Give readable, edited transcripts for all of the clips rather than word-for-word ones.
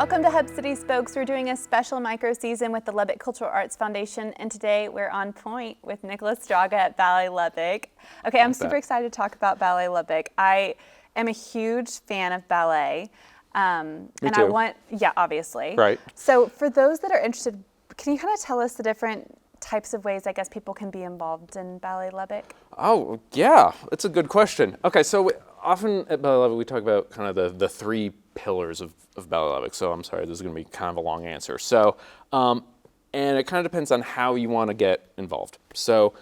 Welcome to Hub City Spokes. We're doing a special micro season with the Lubbock Cultural Arts Foundation, and today we're on point with Nicholas Draga at Ballet Lubbock. Okay, I'm super excited to talk about Ballet Lubbock. I am a huge fan of ballet. Me too. Obviously. Right. So for those that are interested, can you kind of tell us the different types of ways I guess people can be involved in Ballet Lubbock? Oh, yeah, that's a good question. Okay, so often at Ballet Lubbock we talk about kind of the three pillars of Ballet Lubbock. So I'm sorry, this is going to be kind of a long answer. So, and it kind of depends on how you want to get involved. So,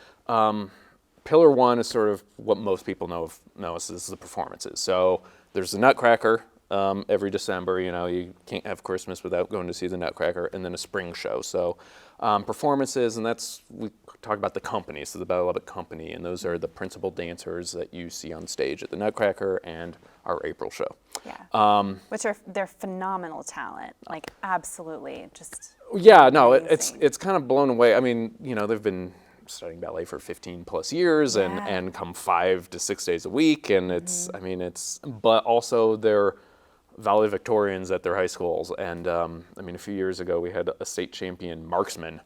pillar one is sort of what most people know as the performances. So there's the Nutcracker every December. You know, you can't have Christmas without going to see the Nutcracker, and then a spring show. So performances, and we talk about the company, so the Ballet Lubbock company, and those are the principal dancers that you see on stage at the Nutcracker and our April show. Yeah, they're phenomenal talent, like absolutely, just yeah, no, amazing. it's kind of blown away. I mean, you know, they've been studying ballet for 15 plus years and come 5 to 6 days a week, and but also they're valedictorians at their high schools, and I mean, a few years ago we had a state champion marksman.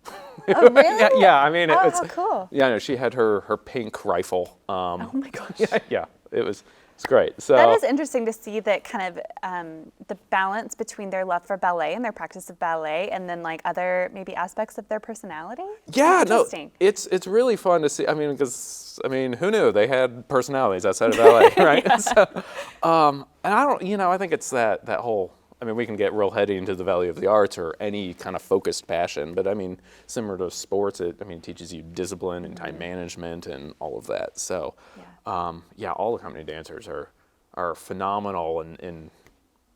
Oh, really? Yeah, I mean, how cool. Yeah, no, she had her pink rifle. Oh my gosh. Yeah, it's great. So that is interesting to see that kind of the balance between their love for ballet and their practice of ballet, and then like other maybe aspects of their personality. Yeah, no, Interesting. it's really fun to see. I mean, because who knew they had personalities outside of ballet, right? Yeah. So, and I think it's that whole. I mean, we can get real heady into the value of the arts or any kind of focused passion, but I mean, similar to sports, it teaches you discipline and time management and all of that. So, all the company dancers are phenomenal in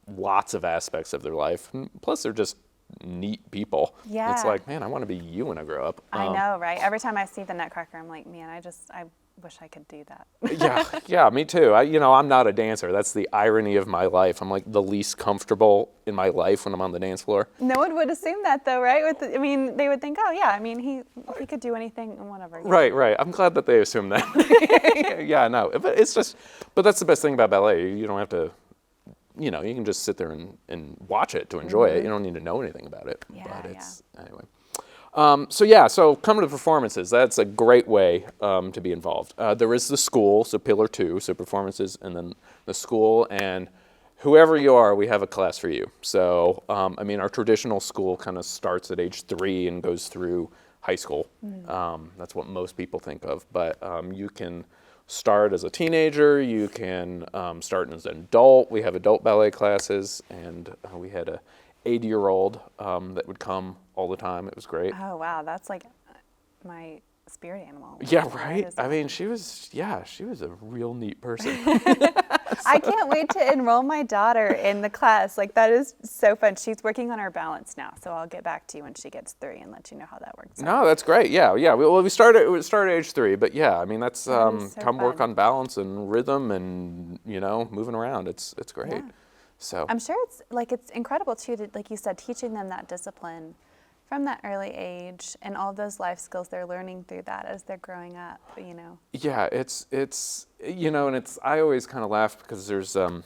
lots of aspects of their life. And plus, they're just neat people. Yeah. It's like, man, I want to be you when I grow up. I know, right? Every time I see the Nutcracker, I'm like, man, I wish I could do that. Yeah, me too. I'm not a dancer. That's the irony of my life. I'm like the least comfortable in my life when I'm on the dance floor. No one would assume that though, right? They would think, oh yeah, he could do anything and whatever. Right. I'm glad that they assume that. Yeah, no, but that's the best thing about ballet. You don't have to, you can just sit there and watch it to enjoy it. You don't need to know anything about it. Anyway. So come to performances. That's a great way to be involved. There is the school, so pillar 2, so performances, and then the school, and whoever you are, we have a class for you. So, our traditional school kind of starts at age 3 and goes through high school. That's what most people think of, but you can start as a teenager, you can start as an adult. We have adult ballet classes, and we had a 80-year-old that would come all the time. It was great. Oh wow, that's like my spirit animal. Yeah, right. She was a real neat person. I can't wait to enroll my daughter in the class. Like that is so fun. She's working on her balance now, so I'll get back to you when she gets 3 and let you know how that works. No, that's great. Yeah. We started at age 3, but yeah, that's so come fun. work on balance and rhythm and moving around. It's great. Yeah. So I'm sure it's incredible too, to, like you said, teaching them that discipline from that early age and all those life skills they're learning through that as they're growing up. Yeah, it's and I always kind of laugh because there's they're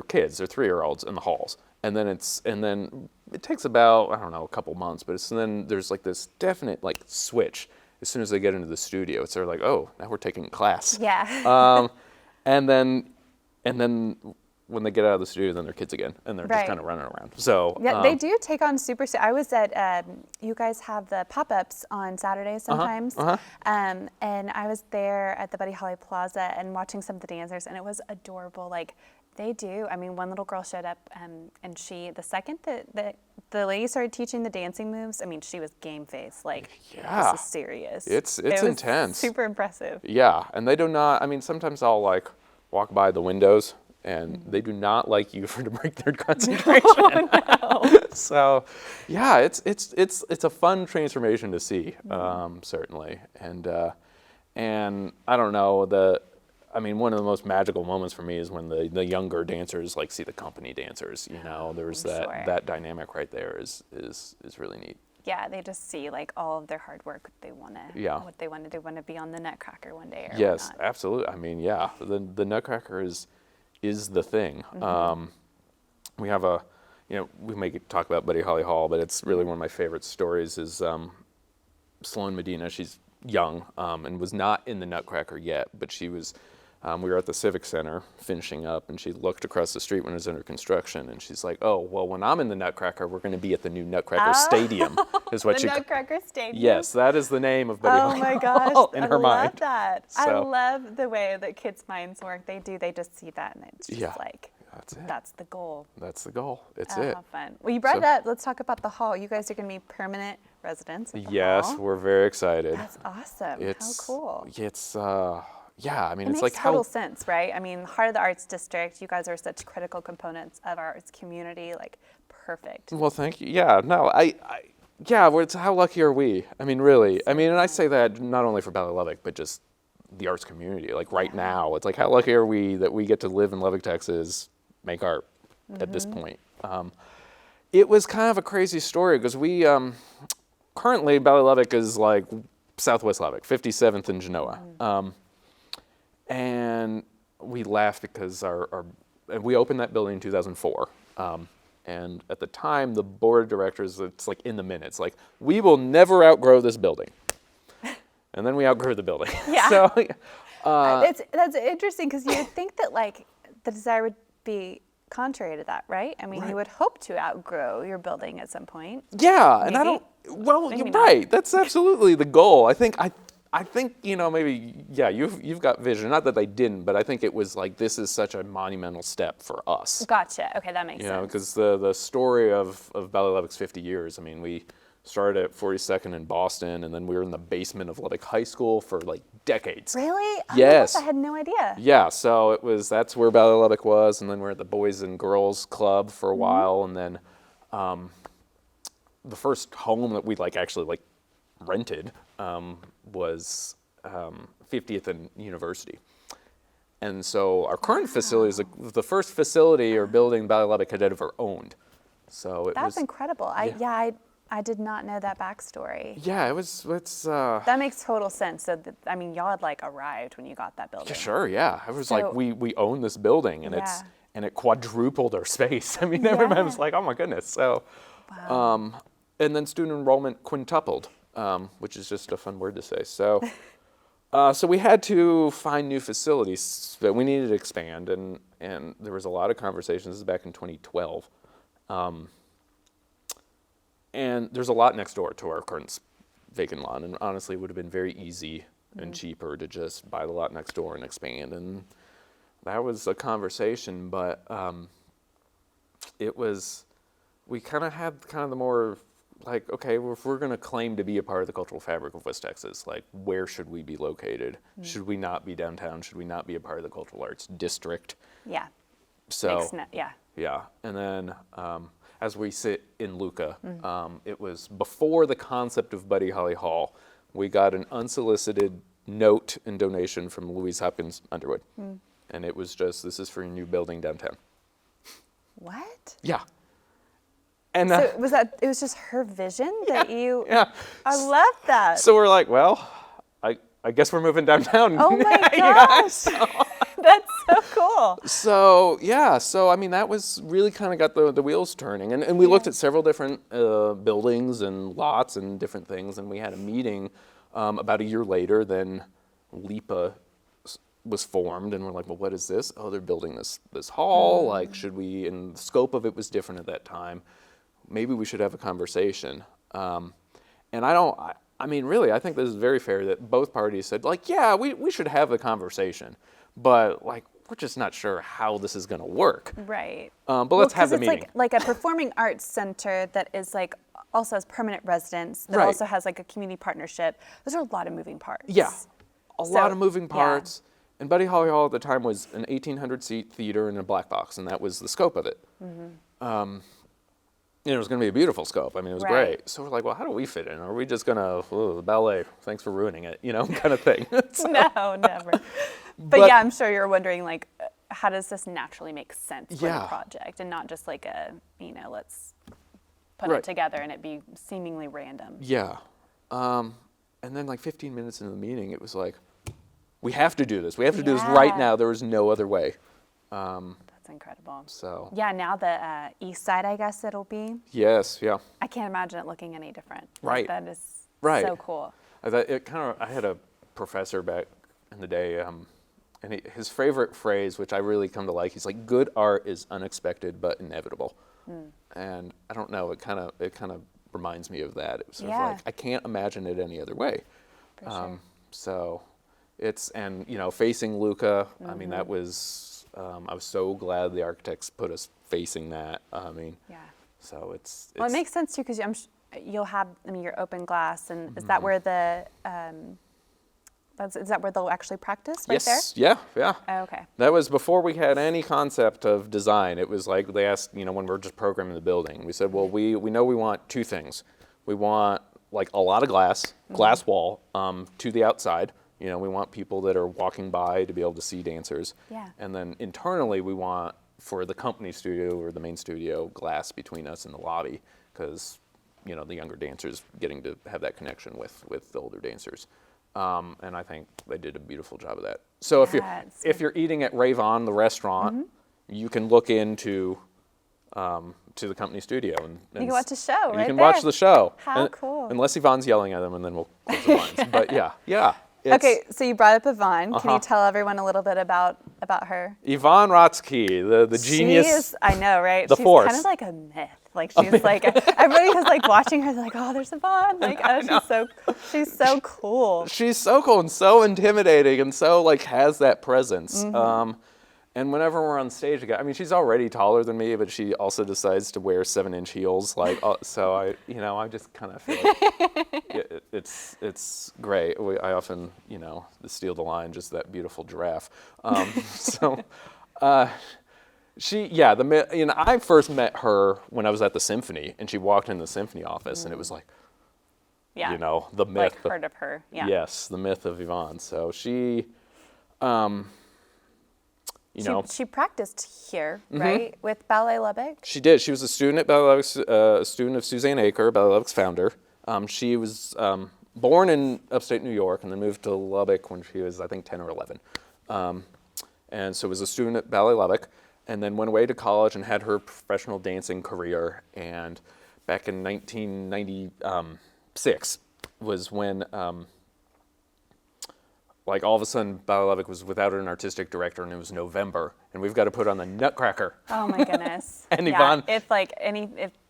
kids, they're 3-year-olds in the halls, and then it takes about a couple months, but then there's like this definite like switch as soon as they get into the studio. It's they're like, oh, now we're taking class. Yeah. And then when they get out of the studio, then they're kids again, and they're just kind of running around. So yeah, they do take on I was at you guys have the pop-ups on Saturdays sometimes, and I was there at the Buddy Holly Plaza and watching some of the dancers, and it was adorable. Like they do. One little girl showed up, and the second that the lady started teaching the dancing moves, she was game face. Like, this is serious. It was intense. Super impressive. Yeah, and they do not. Sometimes I'll like walk by the windows, and they do not like you to break their concentration. Oh, no. So, yeah, it's a fun transformation to see, certainly, and I don't know one of the most magical moments for me is when the younger dancers like see the company dancers. There's that dynamic right there is really neat. Yeah, they just see like all of their hard work. What they want to do, want to be on the Nutcracker one day. Or yes, whatnot. absolutely. The Nutcracker is the thing. We have we may talk about Buddy Holly Hall, but it's really one of my favorite stories is Sloane Medina. She's young and was not in the Nutcracker yet, but she was, we were at the Civic Center finishing up, and she looked across the street when it was under construction, and she's like, oh, well, when I'm in the Nutcracker, we're going to be at the new Nutcracker Stadium, is what the she... Nutcracker Stadium? Yes, that is the name of Buddy Holly Oh my Hall gosh, in her mind. I love that. I So- love the way that kids' minds work. They just see that, and it's just Yeah. like, That's it. that's the goal. That's the goal. It's Oh, it. how fun. Well, you brought So- it up. Let's talk about the hall. You guys are going to be permanent residents at the Yes, hall. we're very excited. That's awesome. It's how cool. It's yeah. I mean, It it's makes like total how sense, right? I mean, heart of the arts district. You guys are such critical components of our arts community. Like, perfect. Well, thank you. Yeah, no, yeah, it's how lucky are we? I mean, really. I mean, and I say that not only for Ballet Lubbock, but just the arts community. Like right now, it's like how lucky are we that we get to live in Lubbock, Texas, make art at this point. It was kind of a crazy story because we currently Ballet Lubbock is like Southwest Lubbock, 57th and Genoa, and we laughed because and we opened that building in 2004. And at the time, the board of directors, it's like in the minutes, like, we will never outgrow this building. And then we outgrew the building. Yeah. So, That's interesting because you would think that like the desire would be contrary to that, right? I mean, Right. you would hope to outgrow your building at some point. yeah, and I Maybe. don't, well, Maybe you're not. right. That's absolutely the goal. I think, maybe, yeah, you've got vision. Not that they didn't, but I think it was like, this is such a monumental step for us. Gotcha. Okay, that makes You know, sense. because the story of Ballet Lubbock's 50 years, I mean, we started at 42nd in Boston, and then we were in the basement of Lubbock High School for like decades. Really? Oh my Yes. gosh, I had no idea. Yeah, so that's where Ballet Lubbock was, and then we're at the Boys and Girls Club for a while, and then the first home that we actually rented was 50th and University. And so our current facility is the first facility or building Ballet Lubbock had ever owned. So it That's was incredible. I did not know that backstory. yeah, it's That makes total sense. So, I mean, y'all had arrived when you got that building. sure, yeah. It was So- like we own this building, and Yeah. it quadrupled our space. I mean, everybody was Yeah. like, oh my goodness. So and then student enrollment quintupled, which is just a fun word to say. So so we had to find new facilities, but we needed to expand, and there was a lot of conversations. This is back in 2012. And there's a lot next door to our current vacant lot, and honestly, it would have been very easy and cheaper to just buy the lot next door and expand. And that was a conversation, but we kind of had the more okay, well, if we're going to claim to be a part of the cultural fabric of West Texas, where should we be located? Should we not be downtown? Should we not be a part of the cultural arts district? Yeah. So Yeah. yeah, and then as we sit in Luca, it was before the concept of Buddy Holly Hall. We got an unsolicited note and donation from Louise Hopkins Underwood, and it was just, this is for your new building downtown. What? Yeah. And So it was just her vision that you. yeah. I love that. So we're like, well, I guess we're moving downtown. Oh my you guys. gosh. That's so cool. So yeah, so I mean that was really kind of got the wheels turning, and we looked at several different buildings and lots and different things, and we had a meeting about a year later. Then LIPA was formed, and we're like, well, what is this? Oh, they're building this hall. Should we? And the scope of it was different at that time. Maybe we should have a conversation. And I mean, really, I think this is very fair that both parties said, yeah, we should have a conversation, but we're just not sure how this is going to work. Right. But let's have the 'cause meeting. it's like a performing arts center that is also has permanent residents, that Right. also has a community partnership. Those are a lot of moving parts. Yeah, a lot of moving yeah. parts. And Buddy Holly Hall at the time was an 1,800-seat theater in a black box, and that was the scope of it. It was going to be a beautiful scope. I mean, it was Right. great. So we're like, well, how do we fit in? Are we just going to, ballet, thanks for ruining it, kind of thing. So- No, never. But yeah, I'm sure you're wondering how does this naturally make sense for Yeah. the project and not just let's put Right. it together and it be seemingly random. Yeah. And then 15 minutes into the meeting, it was like, we have to do this. We have to do this right Yeah. now. There was no other way. That's That's incredible. So yeah, now the east side, I guess it'll be. yes, yeah, I can't imagine it looking any different. Right. That is Right. so cool. I had a professor back in the day, and his favorite phrase, which I really come to like, he's like, "Good art is unexpected but inevitable," and I don't know, it kind of reminds me of that. It was sort of like I can't imagine it any other way. For sure. So it's, and facing Luca, I mean, that was, I was so glad the architects put us facing that. I mean, so it's well, it makes sense too, because you'll have, I mean, your open glass, and is that where the is that where they'll actually practice right there? Yes, yeah. Oh, okay. That was before we had any concept of design. It was like they asked, when we were just programming the building, we said, well, we know we want two things. We want like a lot of glass wall to the outside. We want people that are walking by to be able to see dancers. Yeah. And then internally, we want, for the company studio or the main studio, glass between us and the lobby, because the younger dancers getting to have that connection with the older dancers. And I think they did a beautiful job of that. So if you're eating at Ravon, the restaurant, you can look into to the company studio, and you can watch a show right there. You can watch the show. How cool. Unless Yvonne's yelling at them, and then we'll close the blinds. But yeah. Okay, so you brought up Yvonne. Can you tell everyone a little bit about her? Yvonne Rotsky, the genius. She is, I know, right? The she's force. kind of like a myth. Like she's like everybody who's like watching her, they're like, oh, there's Yvonne. Like, oh, she's so cool. She's so cool and so intimidating, and so like has that presence. And whenever we're on stage, I mean, she's already taller than me, but she also decides to wear 7-inch heels. Like, so I just kind of feel like it's great. I often, steal the line, just that beautiful giraffe. I first met her when I was at the symphony, and she walked in the symphony office, and it was like, the myth. Like heard of her, yeah. Yes, the myth of Yvonne. So she. She practiced here, right, with Ballet Lubbock? She did. She was a student at Ballet Lubbock, a student of Suzanne Aker, Ballet Lubbock's founder. She was born in upstate New York and then moved to Lubbock when she was, I think, 10 or 11. And so was a student at Ballet Lubbock, and then went away to college and had her professional dancing career. And back in 1996 was when all of a sudden, Ballet Lubbock was without an artistic director, and it was November, and we've got to put on the Nutcracker. Oh my goodness! And Yvonne, if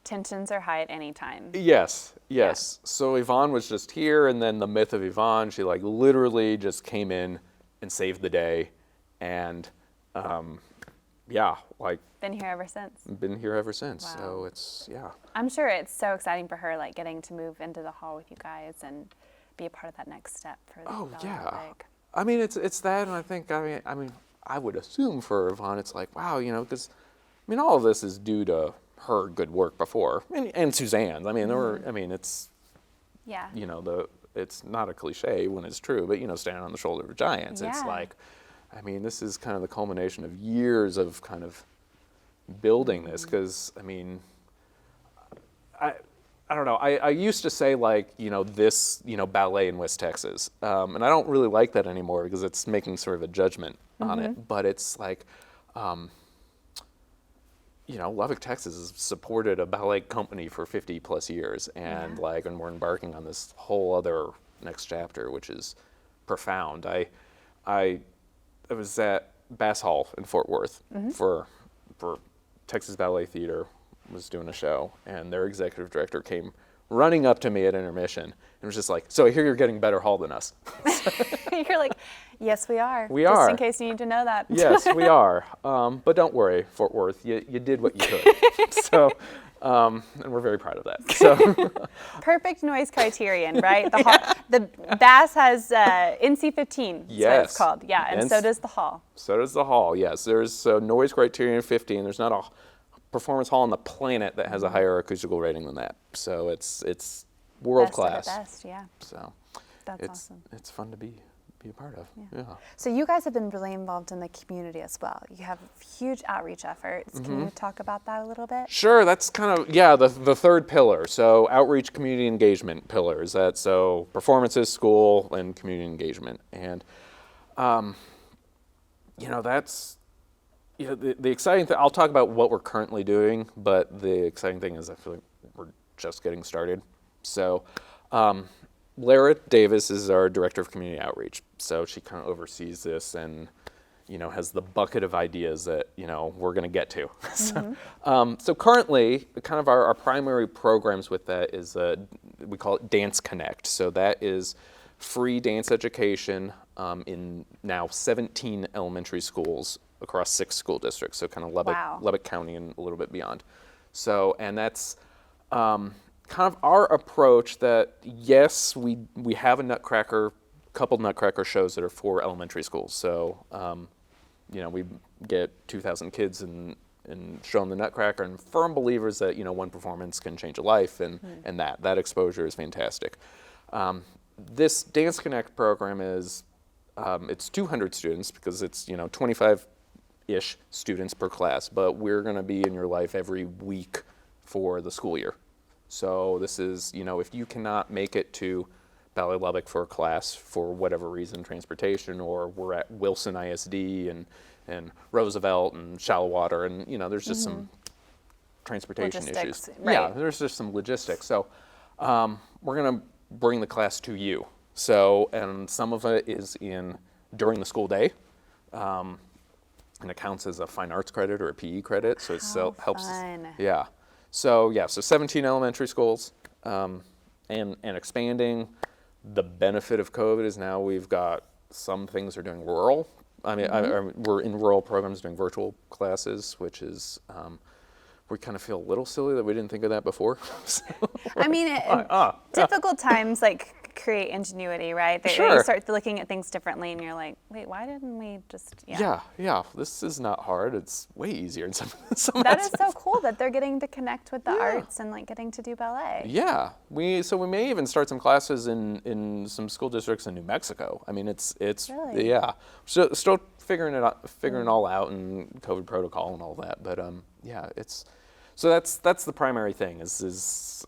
tensions are high at any time. Yes. Yeah. So Yvonne was just here, and then the myth of Yvonne, she literally just came in and saved the day, and been here ever since. Been here ever since. Wow. So it's I'm sure it's so exciting for her, getting to move into the hall with you guys and be a part of that next step for the Ballet Lubbock. I mean, it's that, and I think I would assume for Yvonne, it's like, wow, because all of this is due to her good work before, and Suzanne's. I mean, it's it's not a cliche when it's true, but standing on the shoulder of giants. Yeah. It's like, this is kind of the culmination of years of kind of building this, because I don't know. I used to say this, ballet in West Texas, and I don't really like that anymore because it's making sort of a judgment on it. But it's like, Lubbock, Texas has supported a ballet company for 50 plus years, and and we're embarking on this whole other next chapter, which is profound. I was at Bass Hall in Fort Worth for Texas Ballet Theater. Was doing a show, and their executive director came running up to me at intermission and was just like, so I hear you're getting better hall than us. You're like, yes, we are. We are. Just in case you need to know that. Yes, we are. But don't worry, Fort Worth, you did what you could. So, and we're very proud of that. So, perfect noise criterion, right? The Bass has NC15. That's what it's called. Yeah, and so does the hall. So does the hall. Yes, there's noise criterion 15. There's not a performance hall on the planet that has a higher acoustical rating than that. So it's world class. Best, yeah. So that's awesome. It's fun to be a part of. Yeah. So you guys have been really involved in the community as well. You have huge outreach efforts. Can you talk about that a little bit? Sure. That's kind of the third pillar. So outreach, community engagement pillars. That's so performances, school, and community engagement. And that's Yeah, the exciting thing, I'll talk about what we're currently doing, but the exciting thing is I feel like we're just getting started. So Lara Davis is our director of community outreach. So she kind of oversees this and, has the bucket of ideas that, we're going to get to. So currently, kind of our primary programs with that is, we call it Dance Connect. So that is free dance education in now 17 elementary schools across 6 school districts, so kind of Lubbock County and a little bit beyond. So, and that's kind of our approach that, yes, we have a couple Nutcracker shows that are for elementary schools. So, we get 2,000 kids and show them the Nutcracker, and firm believers that, one performance can change a life, and that exposure is fantastic. This Dance Connect program is, it's 200 students because it's, 25-ish students per class, but we're going to be in your life every week for the school year. So this is, if you cannot make it to Ballet Lubbock for a class for whatever reason, transportation, or we're at Wilson ISD and Roosevelt and Shallowater, and, there's just some transportation issues. Right. Yeah, there's just some logistics. So we're going to bring the class to you. So, and some of it is during the school day, and it counts as a fine arts credit or a PE credit, so it helps. Fun. Yeah. So 17 elementary schools, and expanding. The benefit of COVID is now we've got some things are doing rural. I mean, we're in rural programs doing virtual classes, which is, we kind of feel a little silly that we didn't think of that before. I mean, difficult times create ingenuity, right? Sure. You start looking at things differently, and you're like, wait, why didn't we just? Yeah. This is not hard. It's way easier in some That aspects. is so cool that they're getting to connect with the arts and getting to do ballet. Yeah, we may even start some classes in some school districts in New Mexico. I mean, it's Really? yeah, still figuring it all out, and COVID protocol and all that. But that's the primary thing is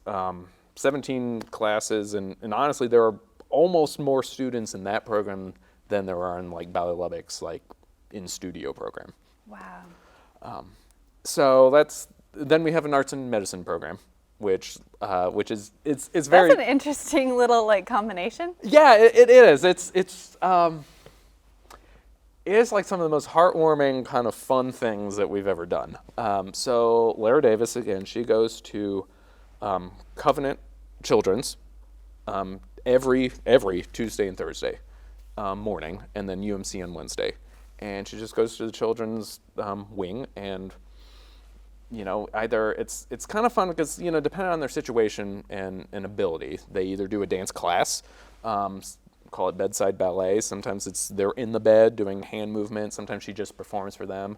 17 classes, and honestly, there are almost more students in that program than there are in Ballet Lubbock's in studio program. Wow. So then we have an arts and medicine program, which is it's very. That's an interesting little combination. Yeah, it is. It is some of the most heartwarming kind of fun things that we've ever done. So Lara Davis, again, she goes to Covenant Children's every Tuesday and Thursday morning, and then UMC on Wednesday. And she just goes to the children's wing, and either it's kind of fun because depending on their situation and ability, they either do a dance class, call it bedside ballet. Sometimes they're in the bed doing hand movements. Sometimes she just performs for them.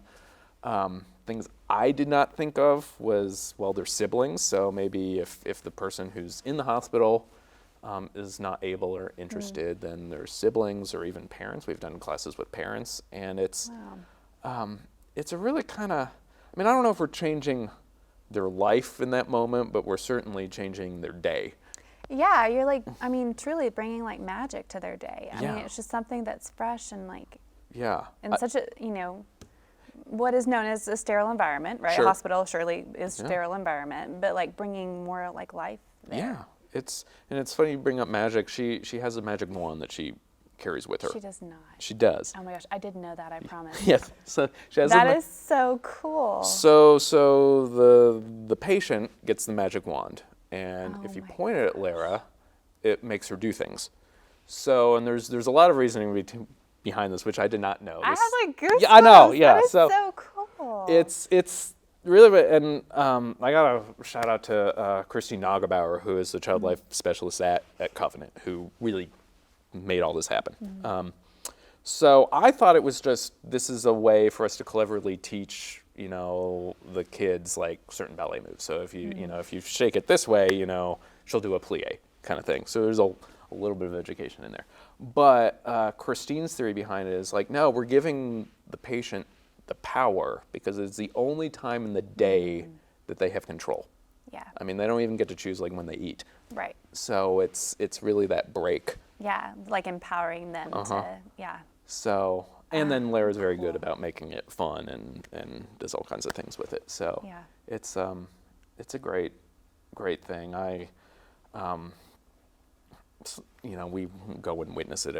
Things I did not think of was, they're siblings, so maybe if the person who's in the hospital is not able or interested, then there's siblings or even parents. We've done classes with parents, and it's a really kind of, I don't know if we're changing their life in that moment, but we're certainly changing their day. Yeah, you're truly bringing magic to their day. I Yeah. mean, it's just something that's fresh and Yeah. in such a, what is known as a sterile environment, right? Sure. A hospital surely is sterile environment, but bringing more life there. Yeah. It's funny you bring up magic. She has a magic wand that she carries with her. She does not. She does. Oh my gosh, I didn't know that, I promise. Yes. So she has That is so cool. So the patient gets the magic wand, and if you point it at Lara, it makes her do things. So, and there's a lot of reasoning behind this, which I did not know. I have goosebumps. Yeah, I know. Yeah. That is so cool. It's really, and I got a shout out to Christine Nagelbauer, who is the child life specialist at Covenant, who really made all this happen. So I thought it was this is a way for us to cleverly teach, the kids certain ballet moves. So if you, if you shake it this way, she'll do a plie kind of thing. So there's a little bit of education in there. But Christine's theory behind it is no, we're giving the patient the power because it's the only time in the day that they have control. Yeah. I mean, they don't even get to choose when they eat. Right. So it's really that break. Yeah, empowering them to, yeah. So And then Lara's very good about making it fun and does all kinds of things with it. So it's a great thing. We go and witness it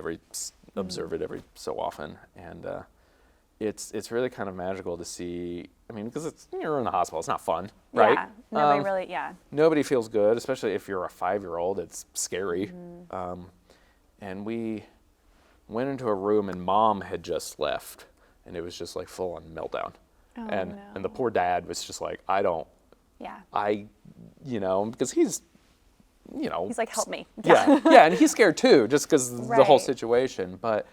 observe it every so often, and it's really kind of magical to see. I mean, because you're in the hospital, it's not fun, right? Yeah, nobody really, Nobody feels good, especially if you're a 5-year-old. It's scary. And we went into a room, and Mom had just left, and it was just like full on meltdown. And the poor dad was just like, because he's like, help me. And he's scared too, just because the whole situation. But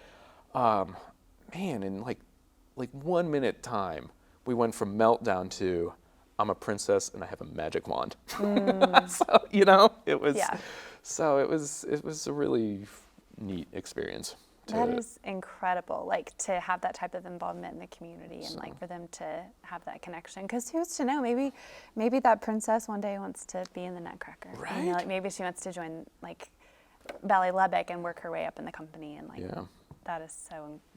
man, in like 1 minute time, we went from meltdown to I'm a princess and I have a magic wand. So it was. So it was a really neat experience. That is incredible, like to have that type of involvement in the community and like for them to have that connection. Because who's to know? Maybe that princess one day wants to be in the Nutcracker. Right. Like maybe she wants to join like Ballet Lubbock and work her way up in the company, and like that is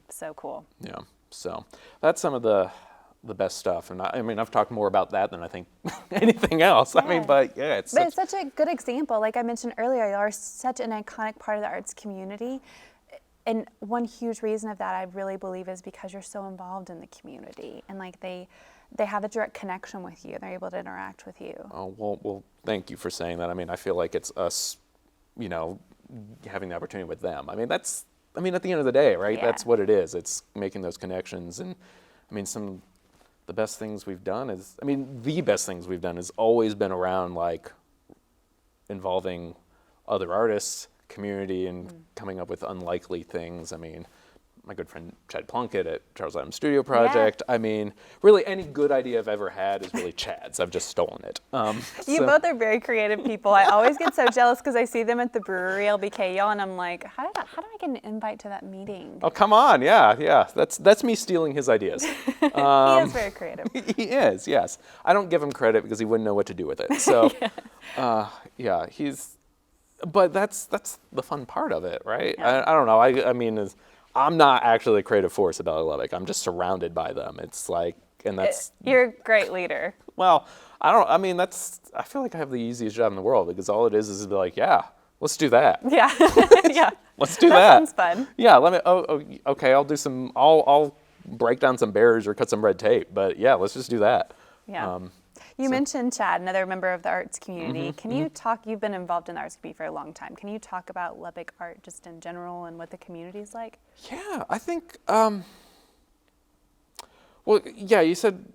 so cool. Yeah. So that's some of the best stuff, and I mean I've talked more about that than I think anything else. I mean, but it's such a good example. Like I mentioned earlier, you are such an iconic part of the arts community. And one huge reason of that, I really believe, is because you're so involved in the community, and like they have a direct connection with you. They're able to interact with you. Oh, well, thank you for saying that. I mean, I feel like it's us, having the opportunity with them. I mean, at the end of the day, right? Yeah. That's what it is. It's making those connections. And I mean, the best things we've done has always been around like involving other artists, community, and coming up with unlikely things. I mean, my good friend Chad Plunkett at Charles Adams Studio Project. I mean, really any good idea I've ever had is really Chad's. I've just stolen it. You both are very creative people. I always get so jealous because I see them at the brewery LBKO, and I'm like, how do I get an invite to that meeting? Oh, come on. Yeah. That's me stealing his ideas. He is very creative. He is, yes. I don't give him credit because he wouldn't know what to do with it. So, but that's the fun part of it, right? Yeah. I don't know. I mean, I'm not actually a creative force at Ballet Lubbock. I'm just surrounded by them. It's like, and that's... You're a great leader. Well, I feel like I have the easiest job in the world, because all it is to be like, yeah, let's do that. Yeah. Yeah. Let's do that. Sounds fun. Yeah, okay, I'll break down some barriers or cut some red tape, but yeah, let's just do that. Yeah. You mentioned Chad, another member of the arts community. Can you talk, you've been involved in the arts community for a long time. Can you talk about Lubbock art just in general and what the community is like? Yeah, I think, you said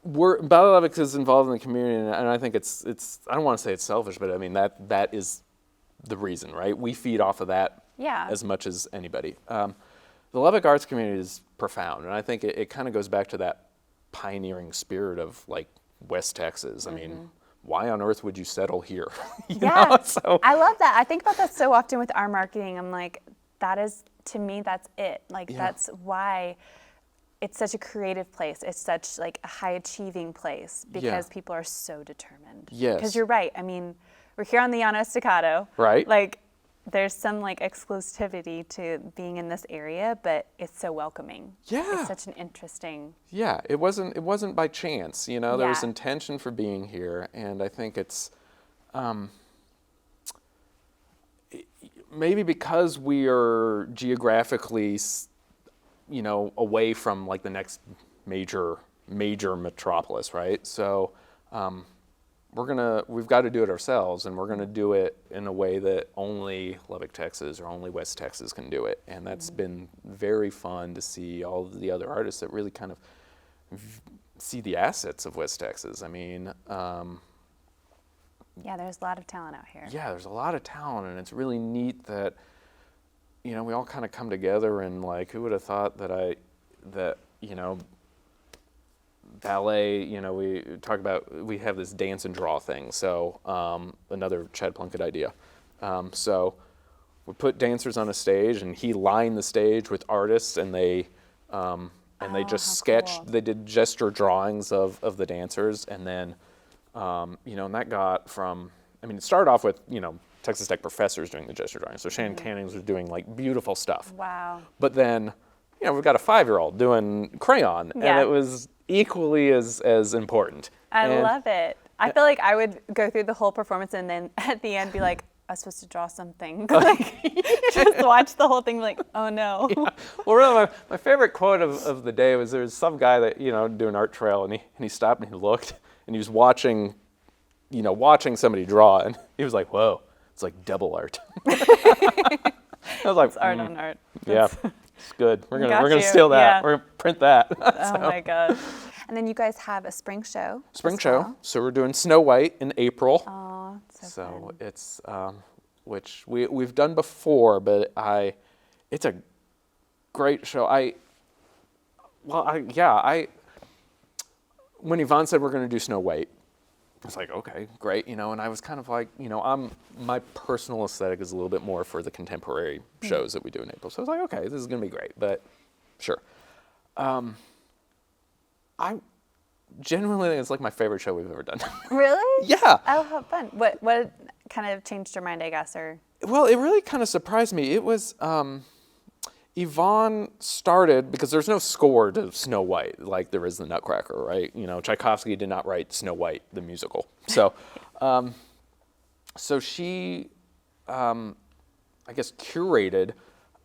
Ballet Lubbock is involved in the community, and I think it's I don't want to say it's selfish, but I mean, that is the reason, right? We feed off of that as much as anybody. The Lubbock arts community is profound, and I think it kind of goes back to that pioneering spirit of like West Texas. I mean, why on earth would you settle here? So I love that. I think about that so often with our marketing. I'm like, to me, that's it. Like, that's why it's such a creative place. It's such like a high achieving place, because people are so determined. Yes. Because you're right. I mean, we're here on the Llano Estacado. Right. Like, there's some like exclusivity to being in this area, but it's so welcoming. Yeah. It's such an interesting. Yeah, it wasn't by chance, there was intention for being here, and I think it's maybe because we are geographically, away from like the next major metropolis, right? So we've got to do it ourselves, and we're gonna do it in a way that only Lubbock, Texas, or only West Texas can do it. And that's been very fun to see all of the other artists that really kind of see the assets of West Texas. I mean, there's a lot of talent out here. Yeah, there's a lot of talent, and it's really neat that, we all kind of come together, and like, who would have thought that ballet, we have this dance and draw thing. So another Chad Plunkett idea. So we put dancers on a stage, and he lined the stage with artists, and they just sketched. Cool. They did gesture drawings of the dancers, and then and that got from. I mean, it started off with Texas Tech professors doing the gesture drawings. So Shannon Cannings was doing like beautiful stuff. Wow. But then we've got a 5-year-old doing crayon, and Yeah. it was equally as important. I love it. I feel like I would go through the whole performance and then at the end be like, I was supposed to draw something. Like, just watch the whole thing like, oh no. Yeah. Well, really, my favorite quote of the day was there was some guy that, doing art trail, and he stopped and he looked, and he was watching somebody draw, and he was like, whoa, it's like double art. I was like, It's art on art. Yeah, it's good. We're Got gonna you. steal that. Yeah. We're gonna print that. Oh my gosh. And then you guys have a spring show. Spring as show. well. So we're doing Snow White in April. Oh, so So fun. it's which we've done before, but it's a great show. When Yvonne said we're going to do Snow White, I was like, okay, great, and I was kind of like, my personal aesthetic is a little bit more for the contemporary shows that we do in April. So I was like, okay, this is going to be great, but sure. I genuinely think it's like my favorite show we've ever done. Really? Yeah. Oh, how fun. What kind of changed your mind, I guess, or? Well, it really kind of surprised me. It was Yvonne started, because there's no score to Snow White like there is the Nutcracker, right? Tchaikovsky did not write Snow White the musical. So, so she, I guess, curated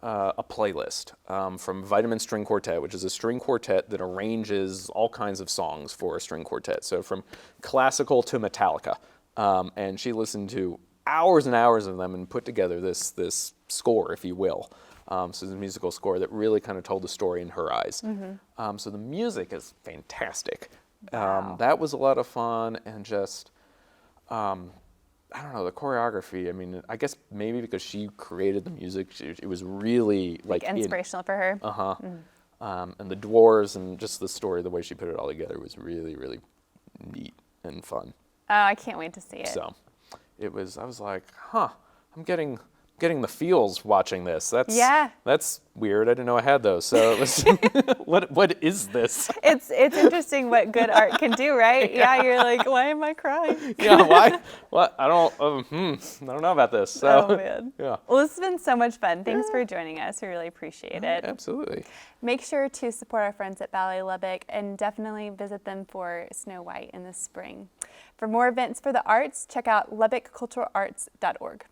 a playlist from Vitamin String Quartet, which is a string quartet that arranges all kinds of songs for a string quartet. So from classical to Metallica. And she listened to hours and hours of them and put together this score, if you will. So it's a musical score that really kind of told the story in her eyes. So the music is fantastic. Wow. That was a lot of fun, and just, I don't know, the choreography. I mean, I guess maybe because she created the music, it was really like inspirational for her. And the dwarves and just the story, the way she put it all together was really, really neat and fun. Oh, I can't wait to see it. So I was like, I'm getting the feels watching this. That's weird. I didn't know I had those. So it was, what is this? It's interesting what good art can do, right? Yeah, you're like, why am I crying? Yeah, why? What? I don't know about this. So, Oh man. Yeah. Well, this has been so much fun. Thanks for joining us. We really appreciate it. Absolutely. Make sure to support our friends at Ballet Lubbock and definitely visit them for Snow White in the spring. For more events for the arts, check out lubbockculturalarts.org.